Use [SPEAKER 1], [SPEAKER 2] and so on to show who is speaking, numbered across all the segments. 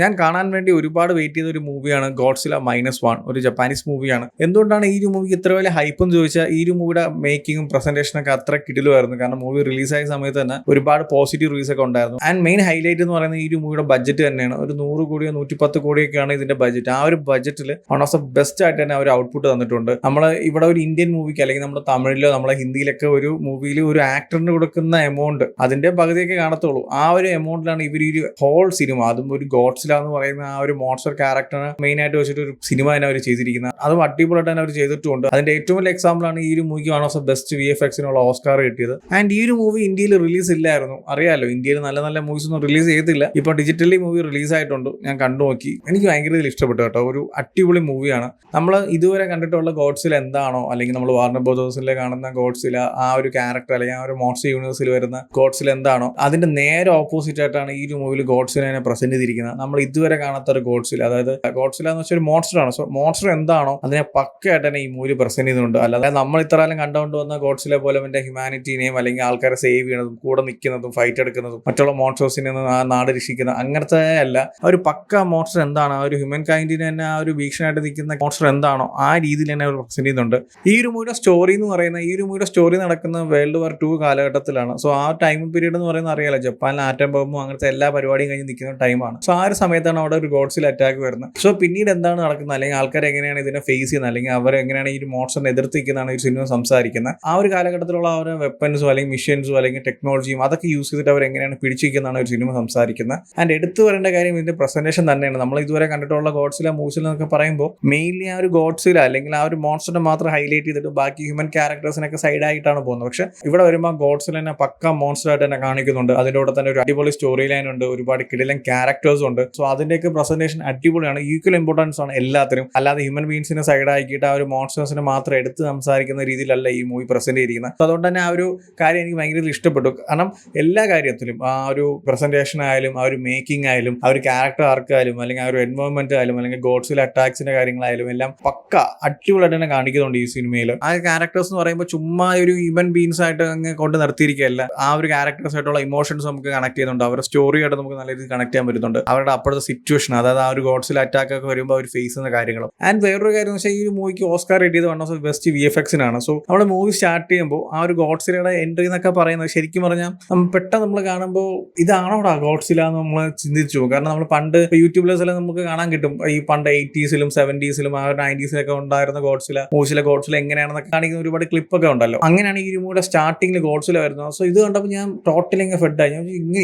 [SPEAKER 1] ഞാൻ കാണാൻ വേണ്ടി ഒരുപാട് വെയിറ്റ് ചെയ്ത ഒരു മൂവിയാണ് ഗോഡ്സില -1, ഒരു ജപ്പാനീസ് മൂവിയാണ്. എന്തുകൊണ്ടാണ് ഈ ഒരു മൂവിക്ക് ഇത്ര വലിയ ഹൈപ്പ് എന്ന് ചോദിച്ചാൽ ഈ ഒരു മൂവിയുടെ മേക്കിങ്ങും പ്രസന്റേഷനും ഒക്കെ അത്ര കിടിലുമായിരുന്നു. കാരണം മൂവി റിലീസായ സമയത്ത് തന്നെ ഒരുപാട് പോസിറ്റീവ് റിവ്യൂസ് ഒക്കെ ഉണ്ടായിരുന്നു. ആൻഡ് മെയിൻ ഹൈലൈറ്റ് എന്ന് പറയുന്നത് ഈ ഒരു മൂവിയുടെ ബഡ്ജറ്റ് തന്നെയാണ്. ഒരു 100 കോടിയോ 110 കോടിയൊക്കെയാണ് ഇതിന്റെ ബഡ്ജറ്റ്. ആ ഒരു ബഡ്ജറ്റിൽ വൺ ഓഫ് ദ ബെസ്റ്റ് ആയിട്ട് തന്നെ അവർ ഔട്ട്പുട്ട് തന്നിട്ടുണ്ട്. നമ്മൾ ഇവിടെ ഒരു ഇന്ത്യൻ മൂവിക്ക് അല്ലെങ്കിൽ നമ്മുടെ തമിഴിലോ നമ്മളെ ഹിന്ദിയിലൊക്കെ ഒരു മൂവിയിൽ ഒരു ആക്ടറിന് കൊടുക്കുന്ന എമൗണ്ട് അതിന്റെ പകുതിയൊക്കെ കാണത്തുള്ളൂ. ആ ഒരു എമൗണ്ടിലാണ് ഇവർ ഈ ഹോൾ സിനിമ, അതും ഒരു ഗോഡ്സില എന്ന് പറയുന്ന ആ ഒരു മോൺസ്റ്റർ ക്യാരക്ടറിനെ മെയിൻ ആയിട്ട് വെച്ചിട്ട് ഒരു സിനിമ തന്നെ അവർ ചെയ്തിരിക്കുന്നത്. അതും അടിപൊളിയായിട്ട് തന്നെ അവർ ചെയ്തിട്ടുണ്ട്. അതിന്റെ ഏറ്റവും വലിയ എക്സാമ്പിൾ ആണ് ഈ ഒരു മൂവിക്ക് വൺ ഓഫ് ദ ബെസ്റ്റ് VFXനുള്ള ഓസ്കാർ കിട്ടിയത്. ആൻഡ് ഈ ഒരു മൂവി ഇന്ത്യയിൽ റിലീസ് ഇല്ലായിരുന്നു. അറിയാലോ, ഇന്ത്യയിൽ നല്ല നല്ല മൂവീസ് ഒന്നും റിലീസ് ചെയ്തില്ല. ഇപ്പൊ ഡിജിറ്റലി മൂവി റിലീസ് ആയിട്ടുണ്ട്. ഞാൻ കണ്ടു നോക്കി, എനിക്ക് ഭയങ്കര ഇഷ്ടപ്പെട്ടു കേട്ടോ. ഒരു അടിപൊളി മൂവിയാണ്. നമ്മൾ ഇതുവരെ കണ്ടിട്ടുള്ള ഗോഡ്സില എന്താണോ, അല്ലെങ്കിൽ നമ്മൾ വാർണർ ബ്രദേഴ്സിലെ കാണുന്ന ഗോഡ്സില ആ ഒരു ക്യാരക്ടർ അല്ലെങ്കിൽ ആ ഒരു മോൺസ്റ്റർ യൂണിവേഴ്സിൽ വരുന്ന ഗോഡ്സില എന്താണോ അതിന്റെ നേരെ ഓപ്പോസിറ്റ് ആയിട്ടാണ് ഈ ഒരു മൂവിയിൽ ഗോഡ്സിലിനെ പ്രസന്റ് ചെയ്തിരിക്കുന്നത്. നമ്മൾ ഇതുവരെ കാണാത്ത ഒരു ഗോഡ്സില, അതായത് ഗോഡ്സില എന്ന് വെച്ചാൽ ഒരു മോൺസ്റ്റർ ആണ്. സോ മോൺസ്റ്റർ എന്താണോ അതിനെ പക്കയായിട്ട് തന്നെ ഈ മൂവി പ്രസന്റ് ചെയ്യുന്നുണ്ട്. അല്ലാതെ നമ്മൾ ഇത്രകാലം കണ്ടുകൊണ്ട് വന്ന ഗോഡ്സില പോലെ അവന്റെ ഹ്യൂമാനിറ്റീനെയും അല്ലെങ്കിൽ ആൾക്കാരെ സേവ് ചെയ്യുന്നതും കൂടെ നിൽക്കുന്നതും ഫൈറ്റ് എടുക്കുന്നതും മറ്റുള്ള മോൺസ്റ്റേഴ്സിനെ ആ നാട് രക്ഷിക്കുന്ന അങ്ങനത്തെ അല്ല. ആ ഒരു പക്ക മോൺസ്റ്റർ എന്താണ്, ആ ഒരു ഹ്യൂമൻ കൈൻഡിന് തന്നെ ആ ഒരു ഭീഷണിയായിട്ട് നിൽക്കുന്ന മോൺസ്റ്റർ എന്താണോ ആ രീതിയിൽ തന്നെ അവർ പ്രസന്റ് ചെയ്യുന്നുണ്ട്. ഈ ഒരു മൂവിയുടെ സ്റ്റോറി എന്ന് പറയുന്നത്, ഈ ഒരു മൂവിയുടെ സ്റ്റോറി നടക്കുന്ന വേൾഡ് വാർ 2 കാലഘട്ടത്തിലാണ്. സോ ആ ടൈം പീരീഡ് എന്ന് പറയുന്നത് അറിയാലോ, ജപ്പാനിൽ ആറ്റം ബോംബും അങ്ങനത്തെ എല്ലാ പരിപാടിയും കഴിഞ്ഞ് നിൽക്കുന്ന ടൈമാണ്. സോ ആ ഒരു സമയത്താണ് അവിടെ ഒരു ഗോഡ്സിൽ അറ്റാക്ക് വരുന്നത്. സോ പിന്നീട് എന്താണ് നടക്കുന്നത്, അല്ലെങ്കിൽ ആൾക്കാർ എങ്ങനെയാണ് ഇതിനെ ഫേസ് ചെയ്യുന്നത്, അല്ലെങ്കിൽ അവർ എങ്ങനെയാണ് ഈ ഒരു മോൺസ്റ്ററിനെ എതിർത്തിരിക്കുന്നതാണ് ഈ സിനിമ സംസാരിക്കുന്നത്. ആ ഒരു കാലഘട്ടത്തിലുള്ള അവരുടെ വെപ്പൻസും അല്ലെങ്കിൽ മിഷൻസും അല്ലെങ്കിൽ ടെക്നോളജിയും അതൊക്കെ യൂസ് ചെയ്തിട്ട് അവർ എങ്ങനെയാണ് പിടിച്ചിരിക്കുന്നതാണ് ഒരു സിനിമ സംസാരിക്കുന്നത്. ആൻഡ് എടുത്തു വരേണ്ട കാര്യം ഇതിന്റെ പ്രസന്റേഷൻ തന്നെയാണ്. നമ്മൾ ഇതുവരെ കണ്ടിട്ടുള്ള ഗോഡ്സില മൂവ്സിൽ എന്നൊക്കെ പറയുമ്പോൾ മെയിൻലി ആ ഒരു ഗോഡ്സില അല്ലെങ്കിൽ ആ ഒരു മോൺസ്റ്ററിനെ മാത്രം ഹൈലൈറ്റ് ചെയ്തിട്ട് ബാക്കി ഹ്യൂമൻ ക്യാരക്ടേഴ്സിനൊക്കെ സൈഡായിട്ടാണ് പോകുന്നത്. പക്ഷെ ഇവിടെ വരുമ്പോൾ ഗോഡ്സിലിനെ പക്ക മോൺസ്റ്റർ ആയിട്ട് തന്നെ കാണിക്കുന്നുണ്ട്. അതിൻ്റെ കൂടെ തന്നെ ഒരു അടിപൊളി സ്റ്റോറി ലൈൻ ഉണ്ട്, ഒരുപാട് കിടിലൻ ക്യാരക്ടേഴ്സ് ഉണ്ട്. സോ അതിന്റെയൊക്കെ പ്രസന്റേഷൻ അടിപൊളിയാണ്. ഈക്വൽ ഇമ്പോർട്ടൻസ് ആണ് എല്ലാത്തിനും. അല്ലാതെ ഹ്യൂമൻ ബീങ്സിനെ സൈഡാക്കിയിട്ട് ആ ഒരു മോൺസ്റ്റേഴ്സിനെ മാത്രം എടുത്ത് സംസാരിക്കുന്ന രീതിയിലല്ല ഈ മൂവി പ്രസന്റ് ചെയ്തിരിക്കുന്നത്. സോ അതുകൊണ്ട് തന്നെ ആ ഒരു കാര്യം എനിക്ക് ഭയങ്കര ഇഷ്ടപ്പെട്ടു. കാരണം എല്ലാ കാര്യത്തിലും ആ ഒരു പ്രസന്റേഷൻ ആയാലും ആ ഒരു മേക്കിംഗ് ആയാലും ആ ഒരു ക്യാരക്ടർ ആർക്കായാലും അല്ലെങ്കിൽ ആ ഒരു എൻവയോൺമെന്റ് ആയാലും അല്ലെങ്കിൽ ഗോഡ്സിലെ അറ്റാക്സിന്റെ കാര്യങ്ങളായാലും എല്ലാം പക്ക അടിപൊളിയായിട്ട് തന്നെ കാണിക്കുന്നുണ്ട് ഈ സിനിമയിൽ. ആ ക്യാരക്ടേഴ്സ് എന്ന് പറയുമ്പോൾ ചുമ്മാ ഒരു ഹ്യൂമൻ ബീങ്സ് ആയിട്ട് അങ്ങ് കൊണ്ട് നിർത്തിയിരിക്കുകയല്ല. ആ ഒരു ക്യാരക്ടേഴ്സ് ആയിട്ടുള്ള ഇമോഷൻസ് നമുക്ക് കണക്ട് ചെയ്യുന്നുണ്ട്. അവരുടെ സ്റ്റോറിയായിട്ട് നമുക്ക് നല്ല രീതിയിൽ കണക്ട് ചെയ്യാൻ പറ്റുന്നുണ്ട്. അവരുടെ അപ്പോഴത്തെ സിറ്റുവേഷൻ, അതായത് ആ ഒരു ഗോഡ്സിലെ അറ്റാക്ക് ഒക്കെ വരുമ്പോൾ അവർ ഫേസ് ചെയ്യുന്ന കാര്യങ്ങളും. ആൻഡ് വേറൊരു കാര്യം എന്ന് വെച്ചാൽ ഈ ഒരു മൂവിക്ക് ഓസ്കാർ കിട്ടിയത് വൺ ഓഫ് ദ ബെസ്റ്റ് VFXനാണ്. സോ നമ്മുടെ മൂവി സ്റ്റാർട്ട് ചെയ്യുമ്പോൾ ആ ഒരു ഗോഡ്സിലയുടെ എൻട്രി എന്നൊക്കെ പറയുന്നത് ശരിക്കും പറഞ്ഞാൽ പെട്ടെന്ന് നമ്മൾ കാണുമ്പോൾ ഇതാണോടാ ഗോഡ്സില എന്ന് നമ്മൾ ചിന്തിച്ചു. കാരണം നമ്മൾ പണ്ട് യൂട്യൂബിലെല്ലാം നമുക്ക് കാണാൻ കിട്ടും ഈ പണ്ട് 80s-ലും 70s-ലും ആ 90s-ലൊക്കെ ഉണ്ടായിരുന്ന ഗോഡ്സില മൂവ്സിലെ ഗോഡ്സില എങ്ങനെയാണെന്നൊക്കെ കാണിക്കുന്ന ഒരുപാട് ക്ലിപ്പൊക്കെ ഉണ്ടല്ലോ. അങ്ങനെയാണ് ഈ ഒരു മൂവിയുടെ സ്റ്റാർട്ടിങ്ങിൽ ഗോഡ്സില വരുന്നത്. സോ ഇത് കണ്ടപ്പോൾ ഞാൻ ടോട്ടലി അങ്ങ് ഫെഡായി.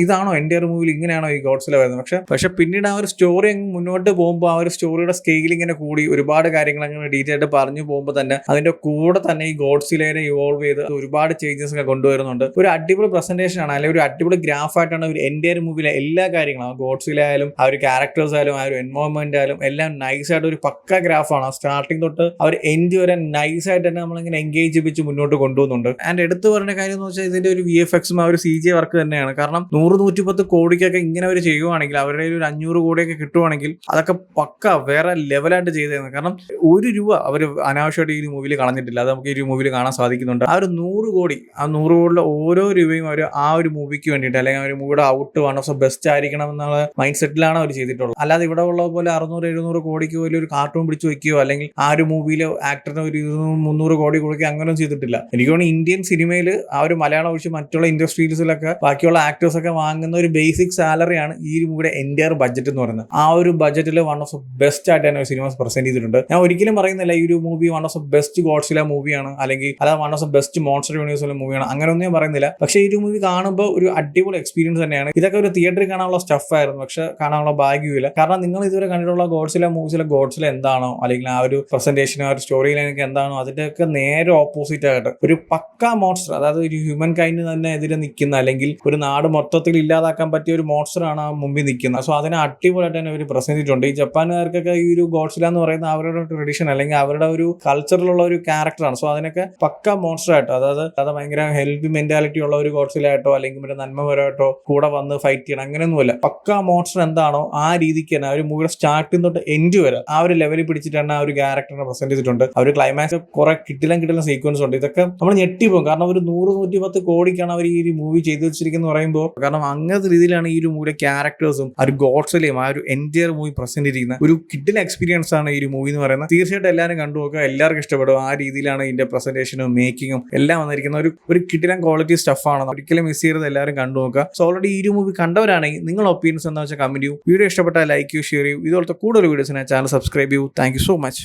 [SPEAKER 1] ഇതാണോ എൻ്റെ ഒരു മൂവിയിൽ ഇങ്ങനെയാണോ ഈ ഗോഡ്സില വരുന്നത്? പക്ഷെ പിന്നീട് ആ ഒരു സ്റ്റോറി അങ്ങ് മുന്നോട്ട് പോകുമ്പോൾ ആ ഒരു സ്റ്റോറിയുടെ സ്കെയിൽ ഇങ്ങനെ കൂടി ഒരുപാട് കാര്യങ്ങൾ അങ്ങനെ ഡീറ്റെയിൽ ആയിട്ട് പറഞ്ഞു പോകുമ്പോൾ തന്നെ അതിന്റെ കൂടെ തന്നെ ഈ ഗോഡ്സിലേനെ ഇവോൾവ് ചെയ്ത് ഒരുപാട് ചേഞ്ചസ് ഒക്കെ കൊണ്ടുവരുന്നുണ്ട്. ഒരു അടിപൊളി പ്രസന്റേഷൻ ആണ്, അല്ലെങ്കിൽ ഒരു അടിപൊളി ഗ്രാഫായിട്ടാണ് ഒരു എൻ്റെ മൂവിയിലെ എല്ലാ കാര്യങ്ങളും, ഗോഡ്സില ആയാലും ആ ഒരു ക്യാരക്ടേഴ്സ് ആയാലും ആ ഒരു എൻവയോൺമെന്റ് ആയാലും എല്ലാം നൈസായിട്ട് ഒരു പക്ക ഗ്രാഫാണ്. സ്റ്റാർട്ടിങ് തൊട്ട് അവർ എൻഡ് വരെ നൈസായിട്ട് തന്നെ നമ്മളിങ്ങനെ എൻഗേജ് ചെയ്യിപ്പിച്ച് മുന്നോട്ട് കൊണ്ടുപോകുന്നുണ്ട്. ആൻഡ് എടുത്തു പറഞ്ഞ കാര്യം എന്ന് വെച്ചാൽ ഇതിന്റെ ഒരു VFXും ആ ഒരു CGI വർക്ക് തന്നെയാണ്. കാരണം 100-110 കോടിക്കൊക്കെ ഇങ്ങനെ അവർ ചെയ്യുവാണെങ്കിൽ, അവരുടെ ഒരു 500 കോടിയൊക്കെ കിട്ടുവാണെങ്കിൽ അതൊക്കെ പക്ക വേറെ ലെവലായിട്ട് ചെയ്തതാണ്. കാരണം ₹1 അവർ അനാവശ്യമായിട്ട് ഈ മൂവിയിൽ കളഞ്ഞിട്ടില്ല. അത് നമുക്ക് ഈ മൂവിയിൽ കാണാൻ സാധിക്കുന്നുണ്ട്. ആ ഒരു 100 കോടി, ആ 100 കോടിയിലെ ഓരോ രൂപയും അവർ ആ ഒരു മൂവിക്ക് വേണ്ടിയിട്ട് അല്ലെങ്കിൽ ആ ഒരു മൂവിയുടെ out one of the best ആയിരിക്കണം എന്നുള്ള മൈൻഡ് സെറ്റിലാണ് അവർ ചെയ്തിട്ടുള്ളത്. അല്ലാതെ ഇവിടെ ഉള്ള പോലെ 600-700 കോടിക്ക് പോലും ഒരു കാർട്ടൂൺ പിടിച്ചു വെക്കുകയോ അല്ലെങ്കിൽ ആ ഒരു മൂവിയിലെ ആക്ടറിന് ഒരു 200-300 കോടി കൊടുക്കുകയോ അങ്ങനെയൊന്നും ചെയ്തിട്ടില്ല. എനിക്ക് തോന്നുന്നു ഇന്ത്യൻ സിനിമയിൽ ആ ഒരു മലയാളം ഒഴിച്ച് മറ്റുള്ള ഇൻഡസ്ട്രീസിലൊക്കെ ബാക്കിയുള്ള ആക്ടേഴ്സ് ഒക്കെ വാങ്ങുന്ന ഒരു ബേസിക് സാലറിയാണ് ഈ ഒരു മൂവിയുടെ എൻറ്റയർ ബഡ്ജറ്റ് എന്ന് പറയുന്നത്. ആ ഒരു ബഡ്ജറ്റിൽ വൺ ഓഫ് ദ ബെസ്റ്റ് ആയിട്ട് തന്നെ സിനിമ പ്രസന്റ് ചെയ്തിട്ടുണ്ട്. ഞാൻ ഒരിക്കലും പറയുന്നില്ല ഈ ഒരു movie one of the best Godzilla മൂവിയാണ് അല്ലെങ്കിൽ അല്ലാതെ one of the best monster യൂണിവേഴ്സിലെ മൂവിയാണ്, അങ്ങനെയൊന്നും ഞാൻ പറയുന്നില്ല. പക്ഷേ ഈ ഒരു മൂവി കാണുമ്പോൾ ഒരു അടിപൊളി എക്സ്പീരിയൻസ് തന്നെയാണ്. ഇതൊക്കെ ഒരു തിയേറ്ററിൽ കാണാനുള്ള സ്റ്റഫായിരുന്നു, പക്ഷെ കാണാനുള്ള ഭാഗ്യമില്ല. കാരണം നിങ്ങൾ ഇതുവരെ കണ്ടിട്ടുള്ള ഗോഡ്സില മൂവ്സിലെ ഗോഡ്സില എന്താണോ അല്ലെങ്കിൽ ആ ഒരു പ്രസന്റേഷനോ ആ ഒരു സ്റ്റോറി ലൈനൊക്കെ എന്താണോ അതിന്റെയൊക്കെ നേരെ ഓപ്പോസിറ്റ് ആയിട്ട് ഒരു പക്ക മോൺസ്റ്റർ, അതായത് ഒരു ഹ്യൂമൻ കൈൻഡ് തന്നെ എതിരെ നിൽക്കുന്ന അല്ലെങ്കിൽ ഒരു നാട് മൊത്തത്തിൽ ഇല്ലാതാക്കാൻ പറ്റിയ ഒരു മോൺസ്റ്റർ ആണ് ആ മുമ്പിൽ നിൽക്കുന്നത്. സോ അതിനെ അടിപൊളിയായിട്ട് തന്നെ അവർ പ്രസന്റ് ചെയ്തിട്ടുണ്ട്. ഈ ജപ്പാനുകാർക്കൊക്കെ ഈ ഒരു ഗോഡ്സില എന്ന് പറയുന്ന അവരുടെ ട്രഡീഷൻ അല്ലെങ്കിൽ അവരുടെ ഒരു കൾച്ചറിലുള്ള ഒരു ക്യാരക്ടറാണ്. സോ അതിനൊക്കെ പക്ക മോൺസ്റ്റർ ആയിട്ടോ, അതായത് അത് ഭയങ്കര ഹെൽപ്പ് മെന്റാലിറ്റി ഉള്ള ഒരു ഗോഡ്സിലായിട്ടോ അല്ലെങ്കിൽ ഒരു നന്മപരമായിട്ടോ കൂടെ വന്ന് ഫൈറ്റ് ചെയ്യണം അങ്ങനെയൊന്നുമല്ല. പക്ക മോൺസ്റ്റർ എന്താണോ ആ രീതിക്ക് തന്നെ ആ ഒരു മൂവിയുടെ സ്റ്റാർട്ടിങ് തൊട്ട് എൻഡ് വരെ ആ ഒരു ലെവലിൽ പിടിച്ചിട്ടാണ് ആ ഒരു ക്യാരക്ടറിനെ പ്രസന്റ് ചെയ്തിട്ടുണ്ട്. ആ ഒരു ക്ലൈമാക്സ് കുറെ കിട്ടില്ല സീക്വൻസ് ഉണ്ട്. ഇതൊക്കെ നമ്മൾ ഞെട്ടിപ്പോകും. കാരണം ഒരു 100-110 കോടിക്കാണ് അവർ ഈ ഒരു മൂവി ചെയ്തു വെച്ചിരിക്കുന്നത് പറയുമ്പോൾ, കാരണം അങ്ങനത്തെ രീതിയിലാണ് ഈ ഒരു മൂവിയുടെ ക്യാരക്ടേഴ്സും ആ ഒരു ഗോഡ് ഗോഡ്സിലെയും ആ ഒരു എൻറ്റയർ മൂവി പ്രസന്റ് ചെയ്തിരിക്കുന്ന ഒരു കിഡിലെ എക്സ്പീരിയൻസ് ആണ് ഈ ഒരു മൂവി എന്ന് പറയുന്നത്. തീർച്ചയായിട്ടും എല്ലാവരും കണ്ടു നോക്കുക, എല്ലാവർക്കും ഇഷ്ടപ്പെടും. ആ രീതിയിലാണ് ഇതിന്റെ പ്രസന്റേഷനും മേക്കിങ്ങും എല്ലാം വന്നിരിക്കുന്ന ഒരു കിഡിലൻ ക്വാളിറ്റി സ്റ്റഫാണ്. ഒരിക്കലും മിസ് ചെയ്യരുത്, എല്ലാവരും കണ്ടു നോക്കുക. സോ ഓൾറെഡി ഈ ഒരു മൂവി കണ്ടവരാണെങ്കിൽ നിങ്ങൾ ഒപ്പീനിയൻസ് എന്താ വെച്ചാൽ കമന്റ് ചെയ്യൂ. വീഡിയോ ഇഷ്ടപ്പെട്ടാൽ ലൈക്ക് ചെയ്യൂ, ഷെയർ ചെയ്യൂ. ഇതുപോലത്തെ കൂടുതൽ വീഡിയോസിന് ചാനൽ സബ്സ്ക്രൈബ് ചെയ്യൂ. Thank you so much.